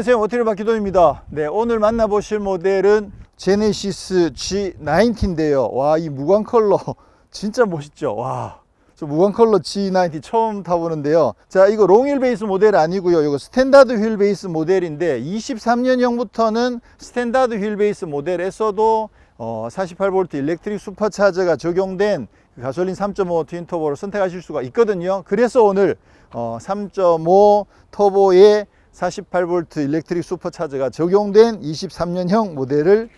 안녕하세요, 오티를 박기돈입니다. 네, 오늘 만나보실 모델은 제네시스 G90인데요. 와, 이 무광 컬러 진짜 멋있죠. 와, 저 무광 컬러 G90 처음 타보는데요. 자, 이거 롱휠 베이스 모델 아니고요. 이거 스탠다드 휠 베이스 모델인데 23년형부터는 스탠다드 휠 베이스 모델에서도 48V 일렉트릭 슈퍼차저가 적용된 가솔린 3.5 트윈터보를 선택하실 수가 있거든요. 그래서 오늘 3.5 터보에 48V 일렉트릭 슈퍼차저가 적용된 23년형 모델을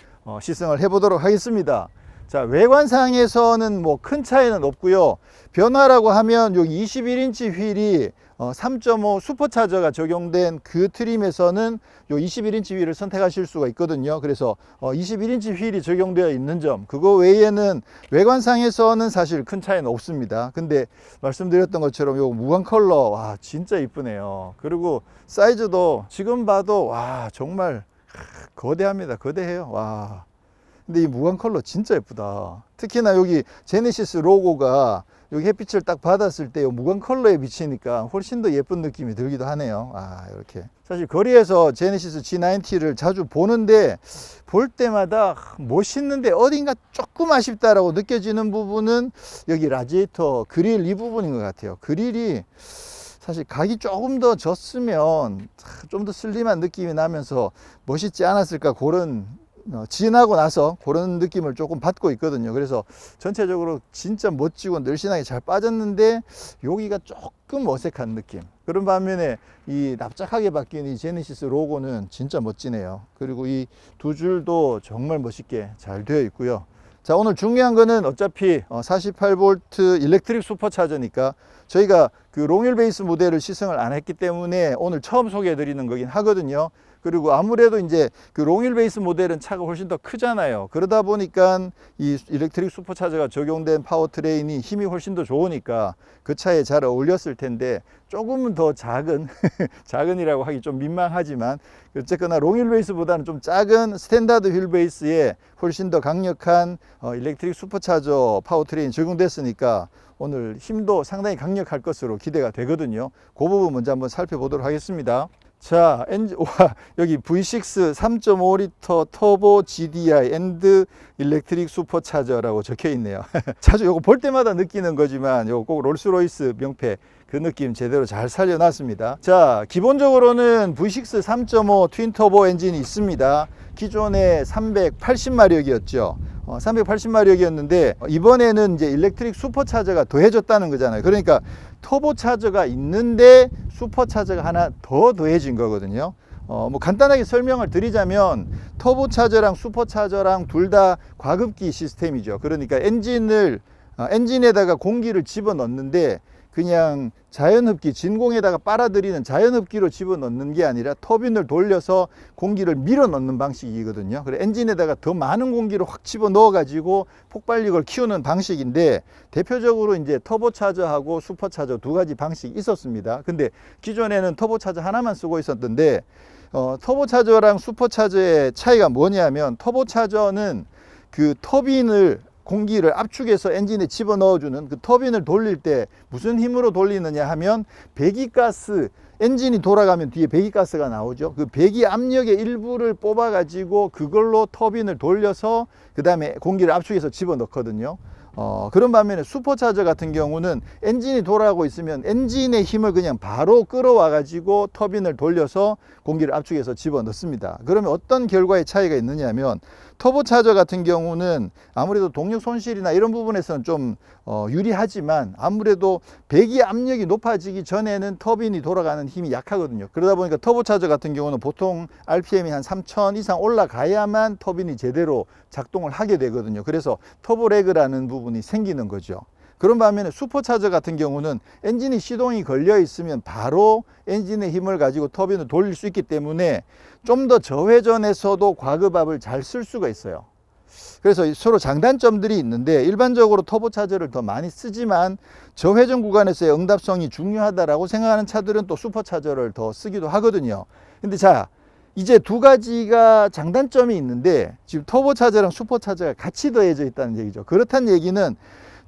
시승을 해보도록 하겠습니다. 자, 외관상에서는 뭐 큰 차이는 없고요. 변화라고 하면 여기 21인치 휠이 3.5 슈퍼차저가 적용된 그 트림에서는 요 21인치 휠을 선택하실 수가 있거든요. 그래서 21인치 휠이 적용되어 있는 점, 그거 외에는 외관상에서는 사실 큰 차이는 없습니다. 근데 말씀드렸던 것처럼 요 무광 컬러, 와, 진짜 이쁘네요. 그리고 사이즈도 지금 봐도 와, 정말 거대합니다. 거대해요. 와. 근데 이 무광 컬러 진짜 예쁘다. 특히나 여기 제네시스 로고가 여기 햇빛을 딱 받았을 때 이 무광 컬러에 비치니까 훨씬 더 예쁜 느낌이 들기도 하네요. 아, 이렇게. 사실 거리에서 제네시스 G90를 자주 보는데 볼 때마다 멋있는데 어딘가 조금 아쉽다라고 느껴지는 부분은 여기 라디에이터 그릴 이 부분인 것 같아요. 그릴이 사실 각이 조금 더 졌으면 좀 더 슬림한 느낌이 나면서 멋있지 않았을까, 그런 지나고 나서 그런 느낌을 조금 받고 있거든요. 그래서 전체적으로 진짜 멋지고 늘씬하게 잘 빠졌는데 여기가 조금 어색한 느낌. 그런 반면에 이 납작하게 바뀐 이 제네시스 로고는 진짜 멋지네요. 그리고 이 두 줄도 정말 멋있게 잘 되어 있고요. 자, 오늘 중요한 거는 어차피 48V 일렉트릭 슈퍼차저니까 저희가 그 롱휠 베이스 모델을 시승을 안 했기 때문에 오늘 처음 소개해 드리는 거긴 하거든요. 그리고 아무래도 이제 그 롱휠 베이스 모델은 차가 훨씬 더 크잖아요. 그러다 보니까 이 일렉트릭 슈퍼차저가 적용된 파워트레인이 힘이 훨씬 더 좋으니까 그 차에 잘 어울렸을 텐데 조금은 더 작은 작은이라고 하기 좀 민망하지만 어쨌거나 롱휠 베이스보다는 좀 작은 스탠다드 휠 베이스에 훨씬 더 강력한 일렉트릭 슈퍼차저 파워트레인이 적용됐으니까 오늘 힘도 상당히 강력할 것으로 기대가 되거든요. 그 부분 먼저 한번 살펴보도록 하겠습니다. 자, 여기 V6 3.5L 터보 GDI 엔드 일렉트릭 슈퍼차저라고 적혀 있네요. 자주 요거 볼 때마다 느끼는 거지만 요거 꼭 롤스로이스 명패 그 느낌 제대로 잘 살려놨습니다. 자, 기본적으로는 V6 3.5 트윈터보 엔진이 있습니다. 기존에 380마력이었죠. 380마력이었는데 이번에는 이제 일렉트릭 슈퍼차저가 더해졌다는 거잖아요. 그러니까 터보차저가 있는데 슈퍼차저가 하나 더 더해진 거거든요. 뭐 간단하게 설명을 드리자면 터보차저랑 슈퍼차저랑 둘 다 과급기 시스템이죠. 그러니까 엔진에다가 공기를 집어넣는데 그냥 자연흡기, 진공에다가 빨아들이는 자연흡기로 집어넣는 게 아니라 터빈을 돌려서 공기를 밀어 넣는 방식이거든요. 그래서 엔진에다가 더 많은 공기를 확 집어넣어 가지고 폭발력을 키우는 방식인데 대표적으로 이제 터보차저하고 슈퍼차저 두 가지 방식이 있었습니다. 근데 기존에는 터보차저 하나만 쓰고 있었는데 터보차저랑 슈퍼차저의 차이가 뭐냐면 터보차저는 그 터빈을 공기를 압축해서 엔진에 집어넣어주는 그 터빈을 돌릴 때 무슨 힘으로 돌리느냐 하면 배기가스, 엔진이 돌아가면 뒤에 배기가스가 나오죠. 그 배기 압력의 일부를 뽑아 가지고 그걸로 터빈을 돌려서 그 다음에 공기를 압축해서 집어넣거든요. 그런 반면에 슈퍼차저 같은 경우는 엔진이 돌아가고 있으면 엔진의 힘을 그냥 바로 끌어와 가지고 터빈을 돌려서 공기를 압축해서 집어넣습니다. 그러면 어떤 결과의 차이가 있느냐 하면 터보차저 같은 경우는 아무래도 동력 손실이나 이런 부분에서는 좀 유리하지만 아무래도 배기 압력이 높아지기 전에는 터빈이 돌아가는 힘이 약하거든요. 그러다 보니까 터보차저 같은 경우는 보통 RPM이 한 3000 이상 올라가야만 터빈이 제대로 작동을 하게 되거든요. 그래서 터보레그라는 부분이 생기는 거죠. 그런 반면에 슈퍼차저 같은 경우는 엔진이 시동이 걸려 있으면 바로 엔진의 힘을 가지고 터빈을 돌릴 수 있기 때문에 좀 더 저회전에서도 과급압을 잘 쓸 수가 있어요. 그래서 서로 장단점들이 있는데 일반적으로 터보차저를 더 많이 쓰지만 저회전 구간에서의 응답성이 중요하다라고 생각하는 차들은 또 슈퍼차저를 더 쓰기도 하거든요. 근데 자, 이제 두 가지가 장단점이 있는데 지금 터보차저랑 슈퍼차저가 같이 더해져 있다는 얘기죠. 그렇다는 얘기는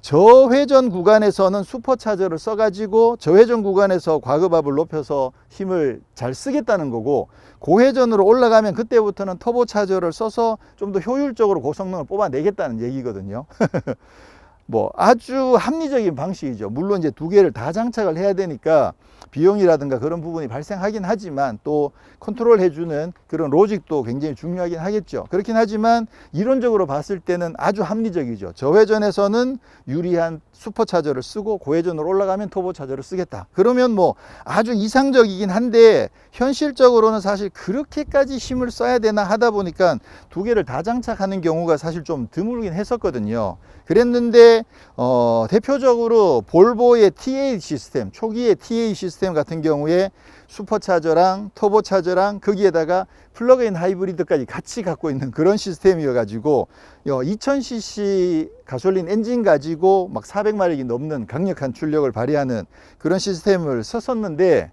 저회전 구간에서는 슈퍼차저를 써가지고 저회전 구간에서 과급압을 높여서 힘을 잘 쓰겠다는 거고, 고회전으로 올라가면 그때부터는 터보차저를 써서 좀 더 효율적으로 고성능을 뽑아내겠다는 얘기거든요. 뭐 아주 합리적인 방식이죠. 물론 이제 두 개를 다 장착을 해야 되니까 비용이라든가 그런 부분이 발생하긴 하지만, 또 컨트롤 해주는 그런 로직도 굉장히 중요하긴 하겠죠. 그렇긴 하지만 이론적으로 봤을 때는 아주 합리적이죠. 저회전에서는 유리한 슈퍼차저를 쓰고 고회전으로 올라가면 터보차저를 쓰겠다. 그러면 뭐 아주 이상적이긴 한데, 현실적으로는 사실 그렇게까지 힘을 써야 되나 하다 보니까 두 개를 다 장착하는 경우가 사실 좀 드물긴 했었거든요. 그랬는데 대표적으로 볼보의 TA 시스템, 초기의 TA 시스템 같은 경우에 슈퍼차저랑 터보차저랑 거기에다가 플러그인 하이브리드까지 같이 갖고 있는 그런 시스템이어 가지고 2000cc 가솔린 엔진 가지고 막 400마력이 넘는 강력한 출력을 발휘하는 그런 시스템을 썼었는데,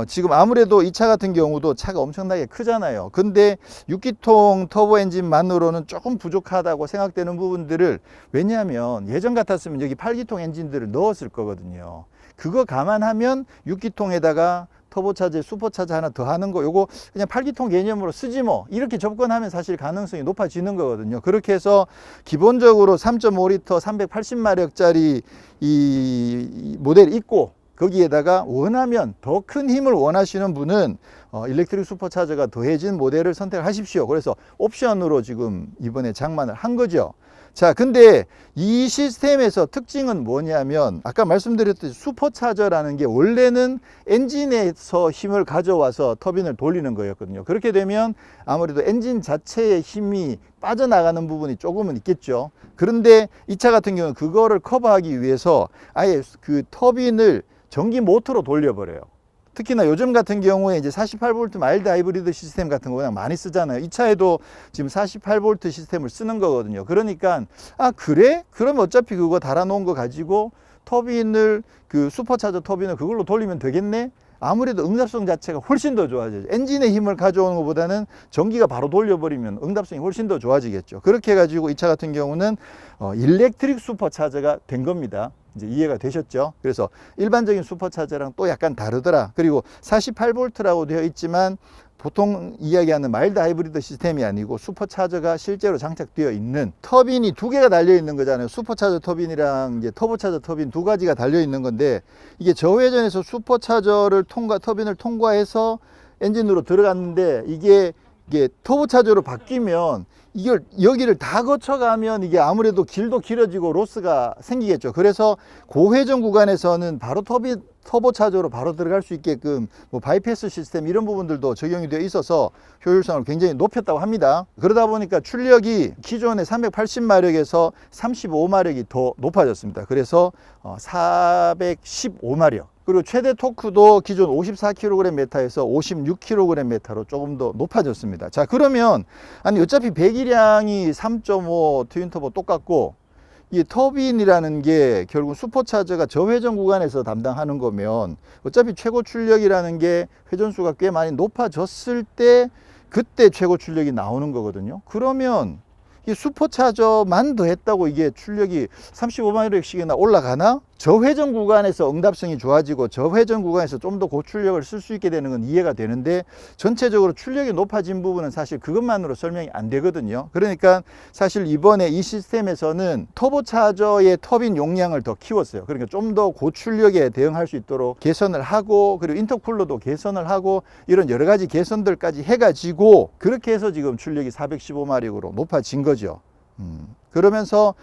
지금 아무래도 이 차 같은 경우도 차가 엄청나게 크잖아요. 근데 6기통 터보 엔진만으로는 조금 부족하다고 생각되는 부분들을, 왜냐하면 예전 같았으면 여기 8기통 엔진들을 넣었을 거거든요. 그거 감안하면 6기통에다가 터보차저, 슈퍼차저 하나 더 하는 거, 요거 그냥 8기통 개념으로 쓰지 뭐, 이렇게 접근하면 사실 가능성이 높아지는 거거든요. 그렇게 해서 기본적으로 3.5L 380마력짜리 이 모델이 있고, 거기에다가 원하면 더 큰 힘을 원하시는 분은 일렉트릭 슈퍼차저가 더해진 모델을 선택하십시오. 그래서 옵션으로 지금 이번에 장만을 한 거죠. 자, 근데 이 시스템에서 특징은 뭐냐면, 아까 말씀드렸듯이 슈퍼차저라는 게 원래는 엔진에서 힘을 가져와서 터빈을 돌리는 거였거든요. 그렇게 되면 아무래도 엔진 자체의 힘이 빠져나가는 부분이 조금은 있겠죠. 그런데 이 차 같은 경우는 그거를 커버하기 위해서 아예 그 터빈을 전기 모터로 돌려버려요. 특히나 요즘 같은 경우에 이제 48V 마일드 하이브리드 시스템 같은 거 그냥 많이 쓰잖아요. 이 차에도 지금 48V 시스템을 쓰는 거거든요. 그러니까 그래? 그럼 어차피 그거 달아놓은 거 가지고 터빈을, 그 슈퍼차저 터빈을 그걸로 돌리면 되겠네? 아무래도 응답성 자체가 훨씬 더 좋아져요. 엔진의 힘을 가져오는 것보다는 전기가 바로 돌려버리면 응답성이 훨씬 더 좋아지겠죠. 그렇게 해가지고 이 차 같은 경우는 일렉트릭 슈퍼차저가 된 겁니다. 이제 이해가 되셨죠? 그래서 일반적인 슈퍼차저랑 또 약간 다르더라. 그리고 48V라고 되어 있지만 보통 이야기하는 마일드 하이브리드 시스템이 아니고 슈퍼차저가 실제로 장착되어 있는 터빈이 두 개가 달려 있는 거잖아요. 슈퍼차저 터빈이랑 이제 터보차저 터빈 두 가지가 달려 있는 건데, 이게 저회전에서 슈퍼차저를 터빈을 통과해서 엔진으로 들어갔는데, 이게 터보차저로 바뀌면 이걸 여기를 다 거쳐가면 이게 아무래도 길도 길어지고 로스가 생기겠죠. 그래서 고회전 구간에서는 바로 터보차저로 바로 들어갈 수 있게끔 뭐 바이패스 시스템 이런 부분들도 적용이 되어 있어서 효율성을 굉장히 높였다고 합니다. 그러다 보니까 출력이 기존의 380마력에서 35마력이 더 높아졌습니다. 그래서 415마력. 그리고 최대 토크도 기존 54kgm에서 56kgm로 조금 더 높아졌습니다. 자, 그러면 아니 어차피 배기량이 3.5 트윈터보 똑같고, 이 터빈이라는 게 결국 슈퍼차저가 저회전 구간에서 담당하는 거면 어차피 최고 출력이라는 게 회전수가 꽤 많이 높아졌을 때 그때 최고 출력이 나오는 거거든요. 그러면 이 슈퍼차저만 더 했다고 이게 출력이 35마력씩이나 올라가나? 저회전 구간에서 응답성이 좋아지고 저회전 구간에서 좀 더 고출력을 쓸 수 있게 되는 건 이해가 되는데, 전체적으로 출력이 높아진 부분은 사실 그것만으로 설명이 안 되거든요. 그러니까 사실 이번에 이 시스템에서는 터보차저의 터빈 용량을 더 키웠어요. 그러니까 좀 더 고출력에 대응할 수 있도록 개선을 하고, 그리고 인터쿨러도 개선을 하고, 이런 여러 가지 개선들까지 해가지고 그렇게 해서 지금 출력이 415마력으로 높아진 거죠. 그러면서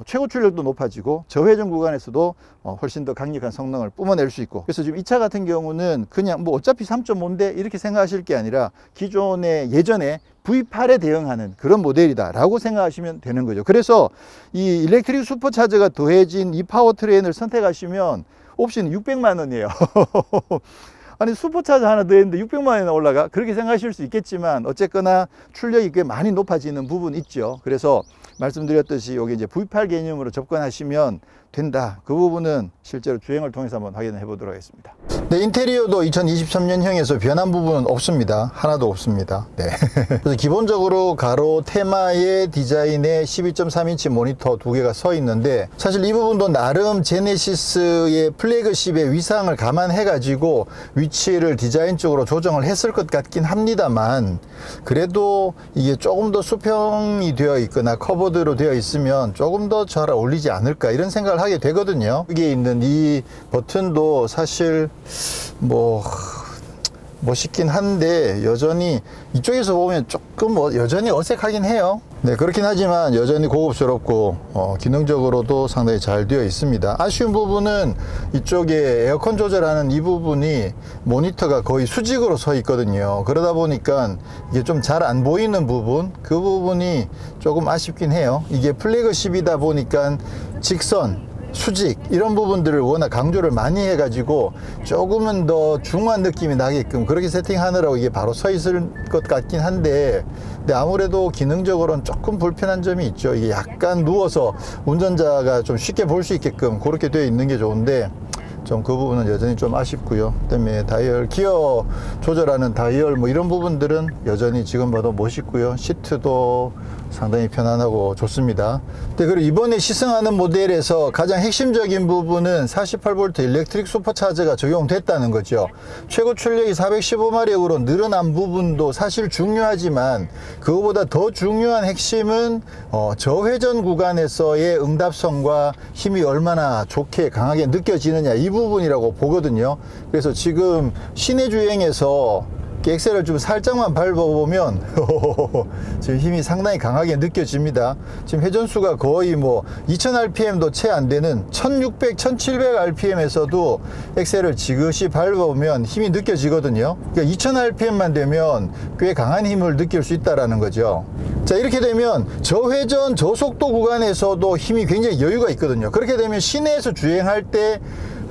최고 출력도 높아지고 저회전 구간에서도 훨씬 더 강력한 성능을 뿜어낼 수 있고, 그래서 지금 이 차 같은 경우는 그냥 뭐 어차피 3.5인데 이렇게 생각하실 게 아니라 기존의 예전에 V8에 대응하는 그런 모델이다 라고 생각하시면 되는 거죠. 그래서 이 일렉트릭 슈퍼차저가 더해진 이 파워트레인을 선택하시면 옵션이 600만 원이에요. 아니 슈퍼차저 하나 더 했는데 600만 원이나 올라가? 그렇게 생각하실 수 있겠지만 어쨌거나 출력이 꽤 많이 높아지는 부분 있죠. 그래서 말씀드렸듯이 여기 이제 V8 개념으로 접근하시면 된다. 그 부분은 실제로 주행을 통해서 한번 확인해 보도록 하겠습니다. 네, 인테리어도 2023년형에서 변한 부분은 없습니다. 하나도 없습니다. 네. 그래서 기본적으로 가로 테마의 디자인에 12.3인치 모니터 두 개가 서 있는데, 사실 이 부분도 나름 제네시스의 플래그십의 위상을 감안해 가지고 위치를 디자인적으로 조정을 했을 것 같긴 합니다만, 그래도 이게 조금 더 수평이 되어 있거나 커버드로 되어 있으면 조금 더 잘 어울리지 않을까, 이런 생각을 하게 되거든요. 여기에 있는 이 버튼도 사실 뭐 멋있긴 한데 여전히 이쪽에서 보면 조금 여전히 어색하긴 해요. 네, 그렇긴 하지만 여전히 고급스럽고 기능적으로도 상당히 잘 되어 있습니다. 아쉬운 부분은 이쪽에 에어컨 조절하는 이 부분이 모니터가 거의 수직으로 서 있거든요. 그러다 보니까 이게 좀 잘 안 보이는 부분, 그 부분이 조금 아쉽긴 해요. 이게 플래그십이다 보니까 직선, 수직 이런 부분들을 워낙 강조를 많이 해가지고 조금은 더 중후한 느낌이 나게끔 그렇게 세팅하느라고 이게 바로 서 있을 것 같긴 한데, 근데 아무래도 기능적으로는 조금 불편한 점이 있죠. 이게 약간 누워서 운전자가 좀 쉽게 볼 수 있게끔 그렇게 되어 있는 게 좋은데, 좀 그 부분은 여전히 좀 아쉽고요. 그다음에 다이얼, 기어 조절하는 다이얼 뭐 이런 부분들은 여전히 지금 봐도 멋있고요. 시트도 상당히 편안하고 좋습니다. 근데 그리고 이번에 시승하는 모델에서 가장 핵심적인 부분은 48V 일렉트릭 슈퍼차저가 적용됐다는 거죠. 최고 출력이 415마력으로 늘어난 부분도 사실 중요하지만, 그거보다 더 중요한 핵심은 저회전 구간에서의 응답성과 힘이 얼마나 좋게 강하게 느껴지느냐, 이 부분이라고 보거든요. 그래서 지금 시내 주행에서 엑셀을 좀 살짝만 밟아보면 지금 힘이 상당히 강하게 느껴집니다. 지금 회전수가 거의 뭐 2000rpm도 채 안 되는 1600, 1700rpm에서도 엑셀을 지그시 밟아보면 힘이 느껴지거든요. 그러니까 2000rpm만 되면 꽤 강한 힘을 느낄 수 있다는 거죠. 자, 이렇게 되면 저회전, 저속도 구간에서도 힘이 굉장히 여유가 있거든요. 그렇게 되면 시내에서 주행할 때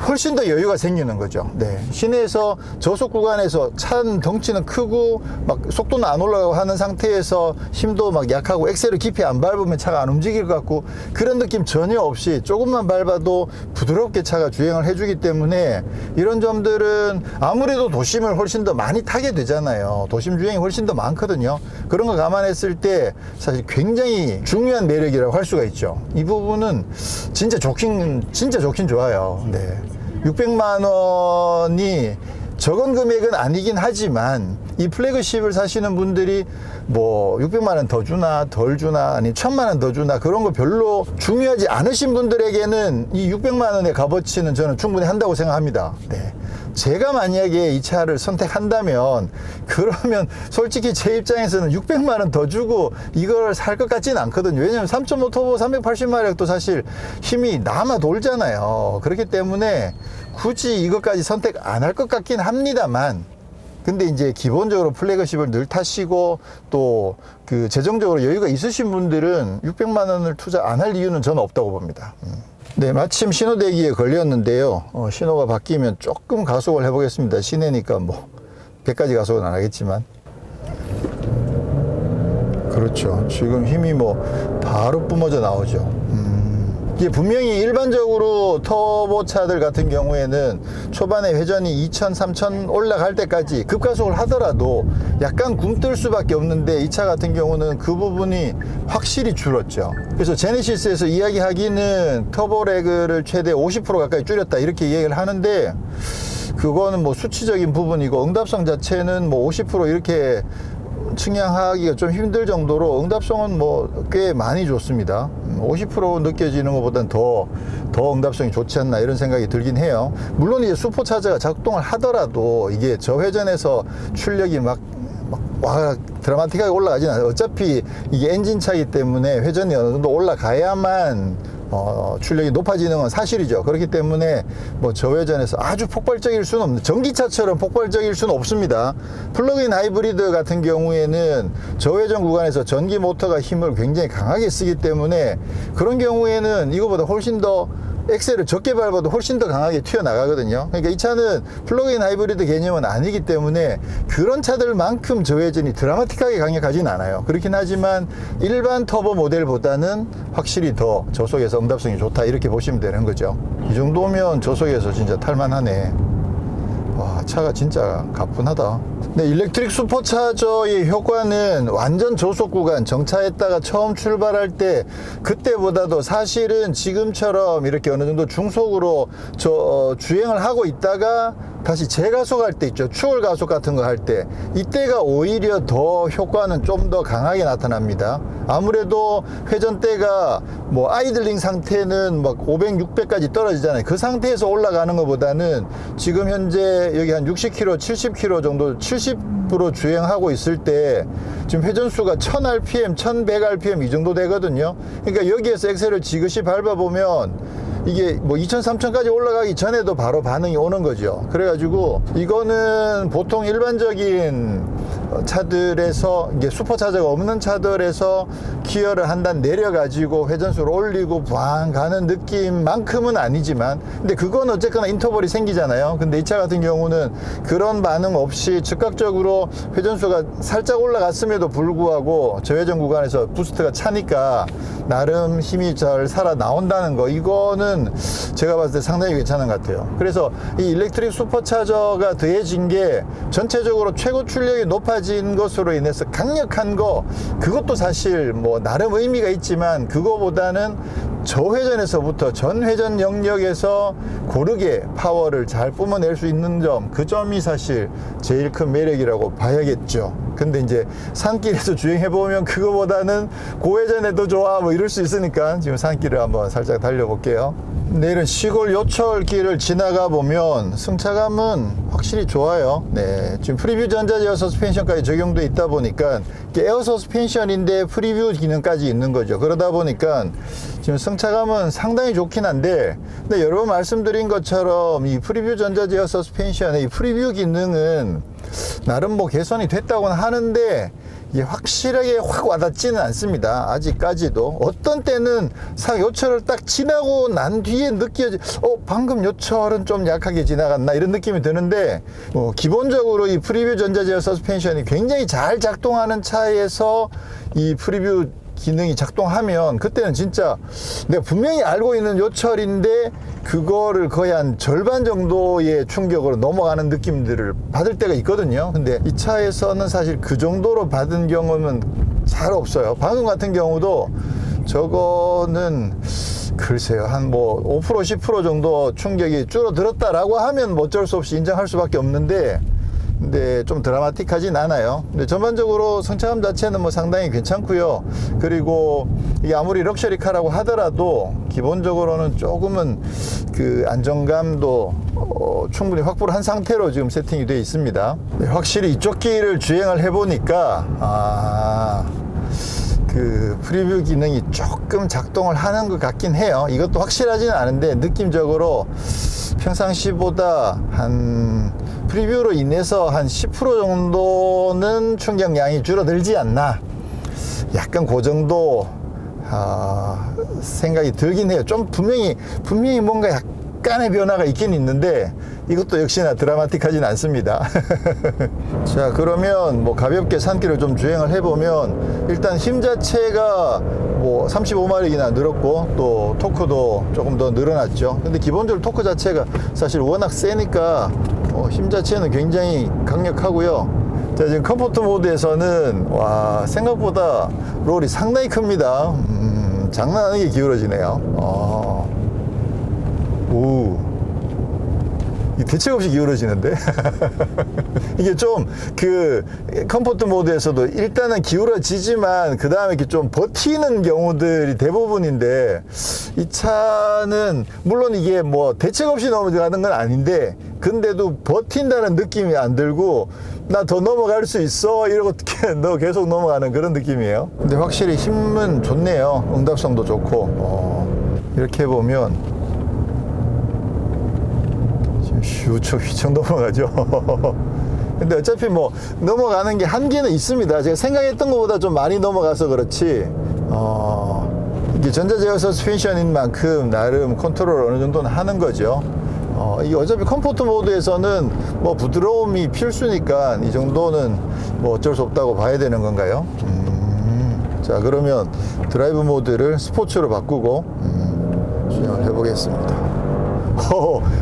훨씬 더 여유가 생기는 거죠. 네. 시내에서 저속 구간에서 차 덩치는 크고 막 속도는 안 올라가고 하는 상태에서 힘도 막 약하고 엑셀을 깊이 안 밟으면 차가 안 움직일 것 같고 그런 느낌 전혀 없이 조금만 밟아도 부드럽게 차가 주행을 해주기 때문에, 이런 점들은 아무래도 도심을 훨씬 더 많이 타게 되잖아요. 도심 주행이 훨씬 더 많거든요. 그런 거 감안했을 때 사실 굉장히 중요한 매력이라고 할 수가 있죠. 이 부분은 진짜 좋긴 좋아요. 네. 600만 원이 적은 금액은 아니긴 하지만, 이 플래그십을 사시는 분들이 뭐 600만 원 더 주나 덜 주나 아니 1000만 원 더 주나 그런 거 별로 중요하지 않으신 분들에게는 이 600만 원의 값어치는 저는 충분히 한다고 생각합니다. 네. 제가 만약에 이 차를 선택한다면, 그러면 솔직히 제 입장에서는 600만 원 더 주고 이걸 살 것 같지는 않거든요. 왜냐면 3.5 터보 380마력도 사실 힘이 남아 돌잖아요. 그렇기 때문에 굳이 이것까지 선택 안 할 것 같긴 합니다만, 근데 이제 기본적으로 플래그십을 늘 타시고 또 그 재정적으로 여유가 있으신 분들은 600만 원을 투자 안 할 이유는 저는 없다고 봅니다. 네, 마침 신호대기에 걸렸는데요. 신호가 바뀌면 조금 가속을 해보겠습니다. 시내니까 뭐 100까지 가속은 안 하겠지만. 그렇죠. 지금 힘이 뭐 바로 뿜어져 나오죠. 이게 분명히 일반적으로 터보차들 같은 경우에는 초반에 회전이 2000, 3000 올라갈 때까지 급가속을 하더라도 약간 굼뜰 수밖에 없는데, 이 차 같은 경우는 그 부분이 확실히 줄었죠. 그래서 제네시스에서 이야기하기는 터보레그를 최대 50% 가까이 줄였다 이렇게 이야기를 하는데, 그거는 뭐 수치적인 부분이고 응답성 자체는 뭐 50% 이렇게 측량하기가 좀 힘들 정도로 응답성은 뭐 꽤 많이 좋습니다. 50% 느껴지는 것보다는 더 응답성이 좋지 않나 이런 생각이 들긴 해요. 물론 이제 슈퍼차저가 작동을 하더라도 이게 저회전에서 출력이 막 드라마틱하게 올라가진 않아요. 어차피 이게 엔진차이기 때문에 회전이 어느 정도 올라가야만 출력이 높아지는 건 사실이죠. 그렇기 때문에 뭐 저회전에서 아주 폭발적일 수는 없는, 전기차처럼 폭발적일 수는 없습니다. 플러그인 하이브리드 같은 경우에는 저회전 구간에서 전기 모터가 힘을 굉장히 강하게 쓰기 때문에 그런 경우에는 이거보다 훨씬 더 엑셀을 적게 밟아도 훨씬 더 강하게 튀어나가거든요. 그러니까 이 차는 플러그인 하이브리드 개념은 아니기 때문에 그런 차들만큼 저회전이 드라마틱하게 강력하진 않아요. 그렇긴 하지만 일반 터보 모델보다는 확실히 더 저속에서 응답성이 좋다, 이렇게 보시면 되는 거죠. 이 정도면 저속에서 진짜 탈만하네. 와, 차가 진짜 가뿐하다. 네, 일렉트릭 슈퍼차저의 효과는 완전 저속 구간, 정차했다가 처음 출발할 때 그때보다도 사실은 지금처럼 이렇게 어느 정도 중속으로 주행을 하고 있다가 다시 재가속할 때 있죠. 추월 가속 같은 거 할 때, 이때가 오히려 더 효과는 좀 더 강하게 나타납니다. 아무래도 회전대가 뭐 아이들링 상태는 막 500, 600까지 떨어지잖아요. 그 상태에서 올라가는 것보다는 지금 현재 여기 한 60km, 70km 정도 70% 주행하고 있을 때 지금 회전수가 1000rpm, 1100rpm 이 정도 되거든요. 그러니까 여기에서 엑셀을 지그시 밟아보면 이게 뭐 2000, 3000까지 올라가기 전에도 바로 반응이 오는 거죠. 그래가지고 이거는 보통 일반적인 차들에서, 이게 슈퍼차저가 없는 차들에서 기어를 한 단 내려가지고 회전수를 올리고 부앙 가는 느낌만큼은 아니지만, 근데 그건 어쨌거나 인터벌이 생기잖아요. 근데 이 차 같은 경우는 그런 반응 없이 즉각적으로 회전수가 살짝 올라갔음에도 불구하고 저회전 구간에서 부스트가 차니까 나름 힘이 잘 살아 나온다는 거, 이거는 제가 봤을 때 상당히 괜찮은 것 같아요. 그래서 이 일렉트릭 슈퍼차저가 더해진 게 전체적으로 최고 출력이 높아진 것으로 인해서 강력한 거, 그것도 사실 뭐 나름 의미가 있지만 그거보다는 저회전에서부터 전회전 영역에서 고르게 파워를 잘 뿜어낼 수 있는 점, 그 점이 사실 제일 큰 매력이라고 봐야겠죠. 근데 이제 산길에서 주행해보면 그거보다는 고회전에도 좋아 뭐 이럴 수 있으니까 지금 산길을 한번 살짝 달려볼게요. 내일은 시골 요철길을 지나가 보면 승차감은 확실히 좋아요. 네, 지금 프리뷰 전자제어 서스펜션까지 적용돼 있다 보니까 에어 서스펜션인데 프리뷰 기능까지 있는 거죠. 그러다 보니까 지금 승차감은 상당히 좋긴 한데, 근데 여러 번 말씀드린 것처럼 이 프리뷰 전자제어 서스펜션의 이 프리뷰 기능은 나름 뭐 개선이 됐다고는 하는데 이게 확실하게 확 와닿지는 않습니다. 아직까지도. 어떤 때는 요철을 딱 지나고 난 뒤에 방금 요철은 좀 약하게 지나갔나, 이런 느낌이 드는데, 기본적으로 이 프리뷰 전자제어 서스펜션이 굉장히 잘 작동하는 차에서 이 프리뷰 기능이 작동하면 그때는 진짜 내가 분명히 알고 있는 요철인데 그거를 거의 한 절반 정도의 충격으로 넘어가는 느낌들을 받을 때가 있거든요. 근데 이 차에서는 사실 그 정도로 받은 경우는 잘 없어요. 방금 같은 경우도 저거는 글쎄요, 한 뭐 5% 10% 정도 충격이 줄어들었다라고 하면 뭐 어쩔 수 없이 인정할 수밖에 없는데, 근데 좀 드라마틱하진 않아요. 근데 전반적으로 승차감 자체는 뭐 상당히 괜찮고요. 그리고 이게 아무리 럭셔리카라고 하더라도 기본적으로는 조금은 그 안정감도 충분히 확보를 한 상태로 지금 세팅이 되어 있습니다. 네, 확실히 이쪽 길을 주행을 해보니까 그 프리뷰 기능이 조금 작동을 하는 것 같긴 해요. 이것도 확실하지는 않은데 느낌적으로 평상시보다 한 프리뷰로 인해서 한 10% 정도는 충격량이 줄어들지 않나, 약간 그 정도 생각이 들긴 해요. 좀 분명히 뭔가 약간의 변화가 있긴 있는데 이것도 역시나 드라마틱하진 않습니다. 자, 그러면 뭐 가볍게 산길을 좀 주행을 해보면 일단 힘 자체가 뭐 35마력이나 늘었고 또 토크도 조금 더 늘어났죠. 근데 기본적으로 토크 자체가 사실 워낙 세니까 힘 자체는 굉장히 강력하고요. 자, 지금 컴포트 모드에서는 와, 생각보다 롤이 상당히 큽니다. 장난 아니게 기울어지네요. 대책 없이 기울어지는데. 이게 좀 그 컴포트 모드에서도 일단은 기울어지지만 그 다음에 이렇게 좀 버티는 경우들이 대부분인데, 이 차는 물론 이게 뭐 대책 없이 넘어가는 건 아닌데 근데도 버틴다는 느낌이 안 들고 나 더 넘어갈 수 있어 이러고 너 계속 넘어가는 그런 느낌이에요. 근데 확실히 힘은 좋네요. 응답성도 좋고. 이렇게 보면 휘청 넘어가죠. 근데 어차피 뭐 넘어가는 게 한계는 있습니다. 제가 생각했던 것보다 좀 많이 넘어가서 그렇지 이게 전자제어 서스펜션인 만큼 나름 컨트롤 어느 정도는 하는 거죠. 이게 어차피 컴포트 모드에서는 뭐 부드러움이 필수니까 이 정도는 뭐 어쩔 수 없다고 봐야 되는 건가요? 자, 그러면 드라이브 모드를 스포츠로 바꾸고 주행을 해보겠습니다.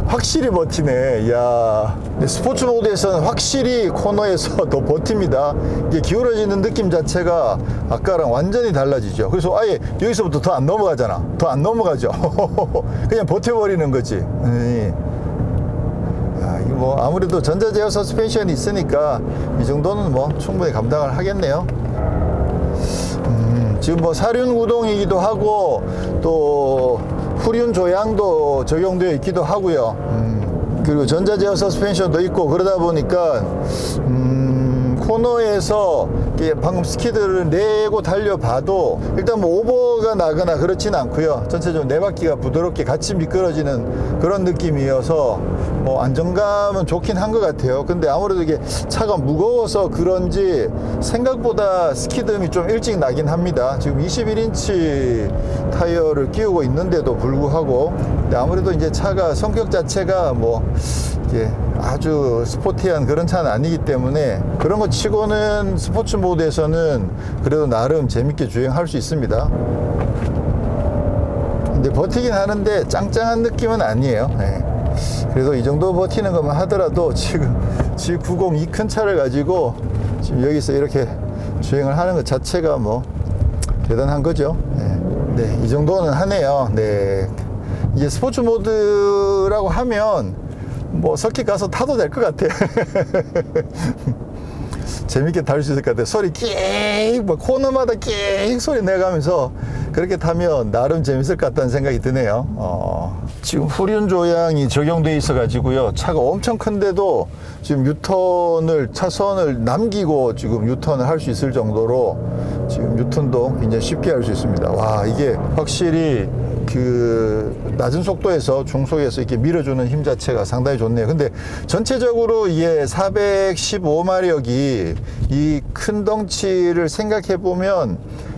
확실히 버티네. 이야. 스포츠 모드에서는 확실히 코너에서 더 버팁니다. 이게 기울어지는 느낌 자체가 아까랑 완전히 달라지죠. 그래서 아예 여기서부터 더 안 넘어가잖아. 더 안 넘어가죠. 그냥 버텨버리는 거지. 야, 이거 뭐 아무래도 전자제어 서스펜션이 있으니까 이 정도는 뭐 충분히 감당을 하겠네요. 지금 뭐 사륜 구동이기도 하고 또 후륜 조향도 적용되어 있기도 하고요. 그리고 전자제어 서스펜션도 있고 그러다 보니까 코너에서 방금 스키드를 내고 달려봐도 일단 뭐 오버가 나거나 그렇진 않고요. 전체적으로 네 바퀴가 부드럽게 같이 미끄러지는 그런 느낌이어서 뭐 안정감은 좋긴 한 것 같아요. 근데 아무래도 이게 차가 무거워서 그런지 생각보다 스키드음이 좀 일찍 나긴 합니다. 지금 21인치 타이어를 끼우고 있는데도 불구하고, 근데 아무래도 이제 차가 성격 자체가 뭐 이게 아주 스포티한 그런 차는 아니기 때문에 그런 거 치고는 스포츠 모드에서는 그래도 나름 재밌게 주행할 수 있습니다. 근데 버티긴 하는데 짱짱한 느낌은 아니에요. 네. 그래도 이 정도 버티는 것만 하더라도 지금 G90 이 큰 차를 가지고 지금 여기서 이렇게 주행을 하는 것 자체가 뭐 대단한 거죠. 네. 네, 이 정도는 하네요. 네. 이제 스포츠 모드라고 하면 뭐 서킷 가서 타도 될 것 같아. 재밌게 탈 수 있을 것 같아. 소리 끼익, 뭐 코너마다 끼익 소리 내가면서 그렇게 타면 나름 재밌을 것 같다는 생각이 드네요. 지금 후륜 조향이 적용되어 있어 가지고요, 차가 엄청 큰데도 지금 유턴을, 차선을 남기고 지금 유턴을 할 수 있을 정도로 지금 유턴도 굉장히 쉽게 할 수 있습니다. 와, 이게 확실히 그 낮은 속도에서 중속에서 이렇게 밀어주는 힘 자체가 상당히 좋네요. 근데 전체적으로 이게 415마력이 이 큰 덩치를 생각해 보면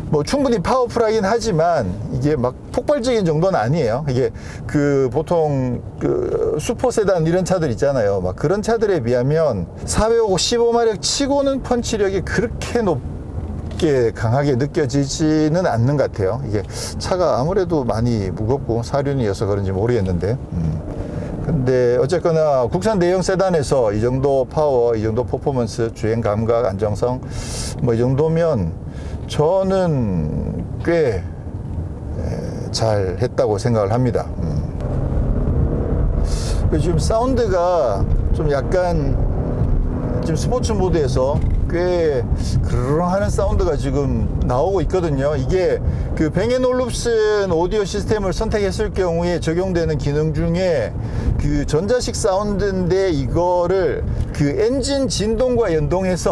뭐 충분히 파워풀하긴 하지만 이게 막 폭발적인 정도는 아니에요. 이게 그 보통 그 슈퍼 세단 이런 차들 있잖아요. 막 그런 차들에 비하면 415마력 치고는 펀치력이 그렇게 높게 강하게 느껴지지는 않는 것 같아요. 이게 차가 아무래도 많이 무겁고 사륜이어서 그런지 모르겠는데, 근데 어쨌거나 국산 대형 세단에서 이 정도 파워, 이 정도 퍼포먼스, 주행 감각, 안정성 뭐 이 정도면 저는 꽤 잘 했다고 생각을 합니다. 지금 사운드가 좀 약간 지금 스포츠 모드에서 꽤 그르렁 하는 사운드가 지금 나오고 있거든요. 이게 그 뱅앤올룹슨 오디오 시스템을 선택했을 경우에 적용되는 기능 중에 그 전자식 사운드인데 이거를 그 엔진 진동과 연동해서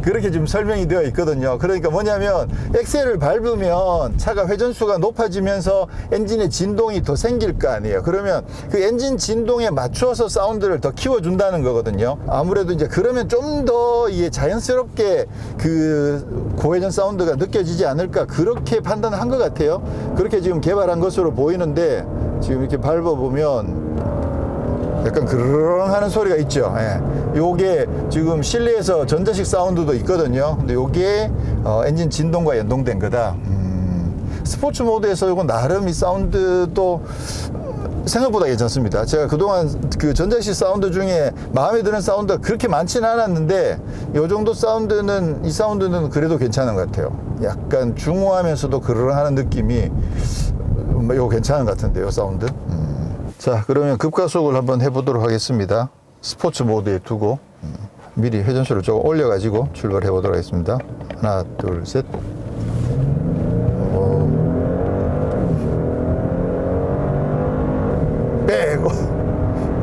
그렇게 좀 설명이 되어 있거든요. 그러니까 뭐냐면 엑셀을 밟으면 차가 회전수가 높아지면서 엔진의 진동이 더 생길 거 아니에요. 그러면 그 엔진 진동에 맞춰서 사운드를 더 키워준다는 거거든요. 아무래도 이제 그러면 좀 더 이게 자연스럽게 그 고회전 사운드가 느껴지지 않을까, 그렇게 판단한 것 같아요. 그렇게 지금 개발한 것으로 보이는데 지금 이렇게 밟아보면 약간 그르렁 하는 소리가 있죠. 예. 요게 지금 실내에서 전자식 사운드도 있거든요. 근데 요게 엔진 진동과 연동된 거다. 스포츠 모드에서 요거 나름 이 사운드도 생각보다 괜찮습니다. 제가 그동안 그 전자식 사운드 중에 마음에 드는 사운드가 그렇게 많지는 않았는데 요 정도 사운드는, 이 사운드는 그래도 괜찮은 것 같아요. 약간 중후하면서도 그르렁하는 느낌이 요 괜찮은 것 같은데요, 사운드. 자, 그러면 급가속을 한번 해보도록 하겠습니다. 스포츠 모드에 두고 미리 회전수를 조금 올려가지고 출발해 보도록 하겠습니다. 하나, 둘, 셋. 빼고.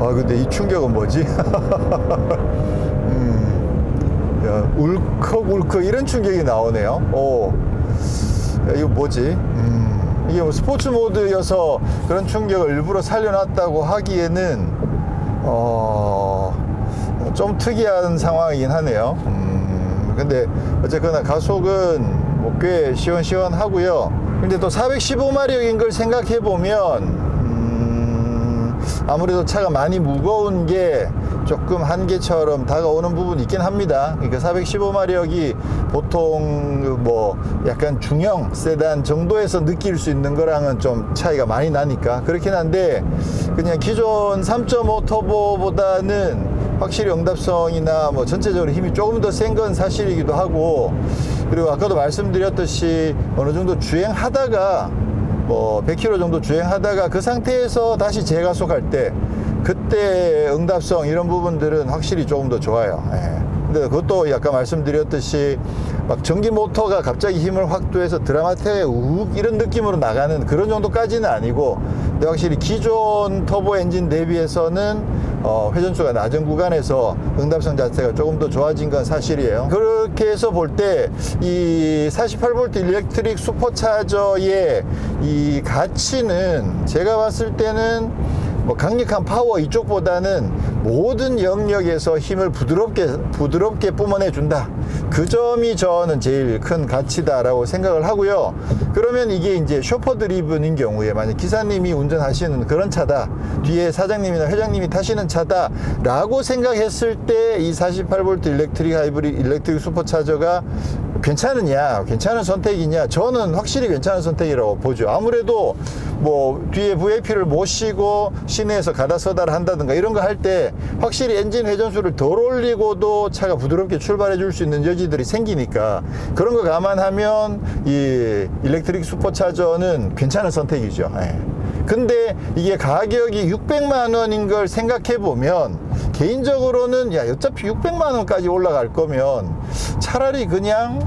아, 근데 이 충격은 뭐지? 야, 울컥울컥 이런 충격이 나오네요. 오, 야, 이거 뭐지? 이게 뭐 스포츠 모드여서 그런 충격을 일부러 살려놨다고 하기에는 좀 특이한 상황이긴 하네요. 근데 어쨌거나 가속은 뭐 꽤 시원시원하고요. 근데 또 415마력인 걸 생각해 보면 아무래도 차가 많이 무거운 게 조금 한계처럼 다가오는 부분이 있긴 합니다. 그러니까 415마력이 보통 뭐 약간 중형 세단 정도에서 느낄 수 있는 거랑은 좀 차이가 많이 나니까 그렇긴 한데, 그냥 기존 3.5 터보보다는 확실히 응답성이나 뭐 전체적으로 힘이 조금 더 센 건 사실이기도 하고, 그리고 아까도 말씀드렸듯이 어느 정도 주행하다가 뭐 100km 정도 주행하다가 그 상태에서 다시 재가속할 때 그때 응답성 이런 부분들은 확실히 조금 더 좋아요. 예. 근데 그것도 아까 말씀드렸듯이 막 전기 모터가 갑자기 힘을 확 더해서 드라마틱하게 우욱 이런 느낌으로 나가는 그런 정도까지는 아니고, 근데 확실히 기존 터보 엔진 대비해서는 회전수가 낮은 구간에서 응답성 자체가 조금 더 좋아진 건 사실이에요. 그렇게 해서 볼 때 이 48V 일렉트릭 슈퍼차저의 이 가치는 제가 봤을 때는 뭐 강력한 파워 이쪽보다는 모든 영역에서 힘을 부드럽게 뿜어내 준다. 그 점이 저는 제일 큰 가치다라고 생각을 하고요. 그러면 이게 이제 쇼퍼 드리븐인 경우에 만약 기사님이 운전하시는 그런 차다, 뒤에 사장님이나 회장님이 타시는 차다 라고 생각했을 때 이 48V 일렉트릭 슈퍼차저가 괜찮은 선택이냐? 저는 확실히 괜찮은 선택이라고 보죠. 아무래도 뭐 뒤에 VIP를 모시고 시내에서 가다 서다를 한다든가 이런 거 할 때 확실히 엔진 회전수를 덜 올리고도 차가 부드럽게 출발해 줄 수 있는 여지들이 생기니까, 그런 거 감안하면 이 일렉트릭 슈퍼차저는 괜찮은 선택이죠. 예. 근데 이게 가격이 600만 원인 걸 생각해 보면 개인적으로는 야, 어차피 600만 원까지 올라갈 거면 차라리 그냥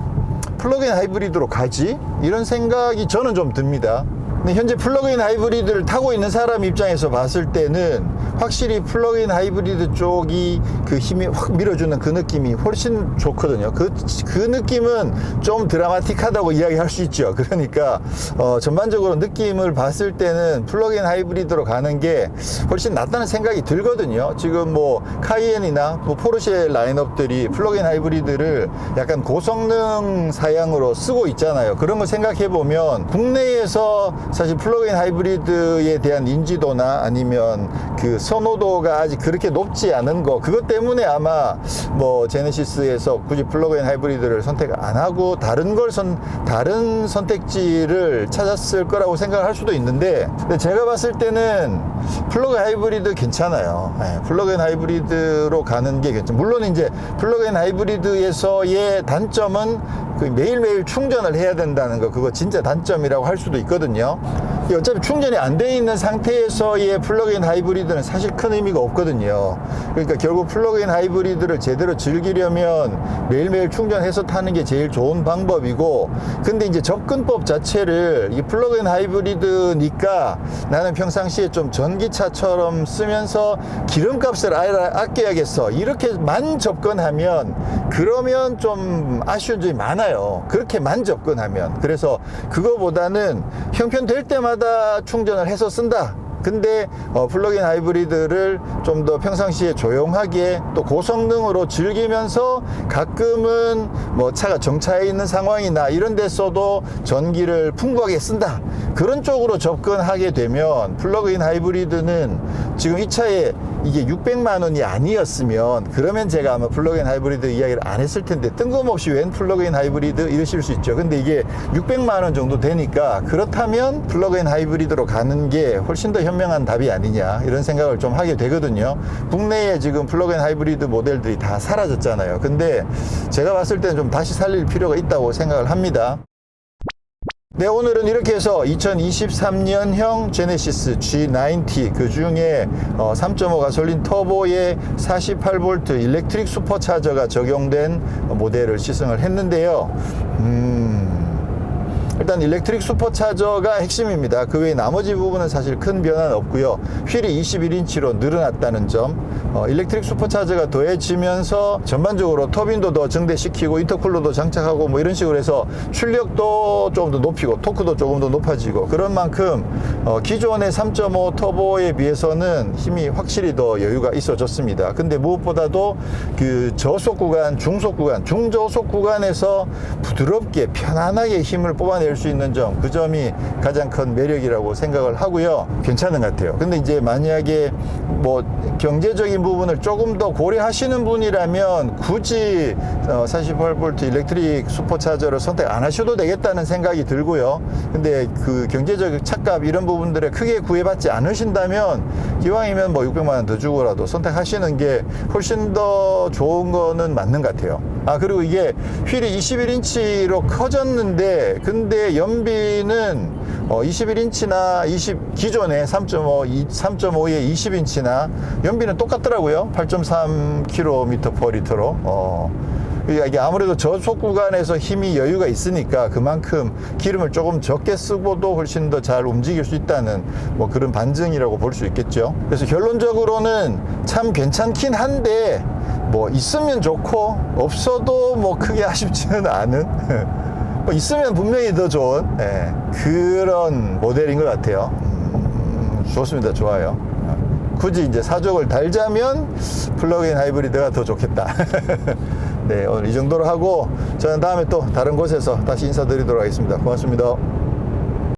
플러그인 하이브리드로 가지? 이런 생각이 저는 좀 듭니다. 근데 현재 플러그인 하이브리드를 타고 있는 사람 입장에서 봤을 때는 확실히 플러그인 하이브리드 쪽이 그 힘이 확 밀어주는 그 느낌이 훨씬 좋거든요. 그 느낌은 좀 드라마틱하다고 이야기할 수 있죠. 그러니까 전반적으로 느낌을 봤을 때는 플러그인 하이브리드로 가는 게 훨씬 낫다는 생각이 들거든요. 지금 뭐 카이엔이나 뭐 포르쉐 라인업들이 플러그인 하이브리드를 약간 고성능 사양으로 쓰고 있잖아요. 그런 거 생각해 보면 국내에서 사실 플러그인 하이브리드에 대한 인지도나 아니면 그 선호도가 아직 그렇게 높지 않은 거, 그것 때문에 아마 뭐 제네시스에서 굳이 플러그인 하이브리드를 선택 안 하고 다른 선택지를 찾았을 거라고 생각을 할 수도 있는데, 근데 제가 봤을 때는 플러그인 하이브리드 괜찮아요. 네, 플러그인 하이브리드로 가는 게 괜찮아요. 물론 이제 플러그인 하이브리드에서의 단점은 그 매일매일 충전을 해야 된다는 거, 그거 진짜 단점이라고 할 수도 있거든요. 어차피 충전이 안 돼 있는 상태에서의 플러그인 하이브리드는 사실 큰 의미가 없거든요. 그러니까 결국 플러그인 하이브리드를 제대로 즐기려면 매일매일 충전해서 타는 게 제일 좋은 방법이고, 근데 이제 접근법 자체를 이 플러그인 하이브리드니까 나는 평상시에 좀 전기차처럼 쓰면서 기름값을 아껴야겠어, 이렇게만 접근하면 그러면 좀 아쉬운 점이 많아요. 그렇게만 접근하면. 그래서 그거보다는 형편될 때마다 충전을 해서 쓴다. 근데 플러그인 하이브리드를 좀 더 평상시에 조용하게 또 고성능으로 즐기면서 가끔은 뭐 차가 정차해 있는 상황이나 이런 데서도 전기를 풍부하게 쓴다, 그런 쪽으로 접근하게 되면 플러그인 하이브리드는 지금 이 차에 이게 600만 원이 아니었으면 그러면 제가 아마 플러그인 하이브리드 이야기를 안 했을 텐데, 뜬금없이 웬 플러그인 하이브리드 이러실 수 있죠. 근데 이게 600만 원 정도 되니까 그렇다면 플러그인 하이브리드로 가는 게 훨씬 더 현명한 답이 아니냐, 이런 생각을 좀 하게 되거든요. 국내에 지금 플러그인 하이브리드 모델들이 다 사라졌잖아요. 근데 제가 봤을 때는 좀 다시 살릴 필요가 있다고 생각을 합니다. 네, 오늘은 이렇게 해서 2023년형 제네시스 G90, 그 중에 3.5 가솔린 터보에 48V 일렉트릭 슈퍼차저가 적용된 모델을 시승을 했는데요. 일단 일렉트릭 슈퍼차저가 핵심입니다. 그 외에 나머지 부분은 사실 큰 변화는 없고요. 휠이 21인치로 늘어났다는 점, 일렉트릭 슈퍼차저가 더해지면서 전반적으로 터빈도 더 증대시키고 인터쿨러도 장착하고 뭐 이런 식으로 해서 출력도 조금 더 높이고 토크도 조금 더 높아지고, 그런 만큼 기존의 3.5 터보에 비해서는 힘이 확실히 더 여유가 있어졌습니다. 근데 무엇보다도 그 저속 구간, 중속 구간, 중저속 구간에서 부드럽게 편안하게 힘을 뽑아낼 수 있는 점, 그 점이 가장 큰 매력이라고 생각을 하고요. 괜찮은 것 같아요. 근데 이제 만약에 뭐 경제적인 부분을 조금 더 고려하시는 분이라면 굳이 48V 일렉트릭 슈퍼차저를 선택 안 하셔도 되겠다는 생각이 들고요. 근데 그 경제적 착값 이런 부분들에 크게 구애받지 않으신다면 기왕이면 뭐 600만 원 더 주고라도 선택하시는 게 훨씬 더 좋은 거는 맞는 것 같아요. 그리고 이게 휠이 21인치로 커졌는데, 근데 연비는 21인치나 기존의 3.5의 20인치나 연비는 똑같더라고요. 8.3km/L로. 이게 아무래도 저속 구간에서 힘이 여유가 있으니까 그만큼 기름을 조금 적게 쓰고도 훨씬 더 잘 움직일 수 있다는 뭐 그런 반증이라고 볼 수 있겠죠. 그래서 결론적으로는 참 괜찮긴 한데, 뭐 있으면 좋고 없어도 뭐 크게 아쉽지는 않은 뭐 있으면 분명히 더 좋은 그런 모델인 것 같아요. 좋습니다. 좋아요. 굳이 이제 사족을 달자면 플러그인 하이브리드가 더 좋겠다. 네, 오늘 이 정도로 하고 저는 다음에 또 다른 곳에서 다시 인사드리도록 하겠습니다. 고맙습니다.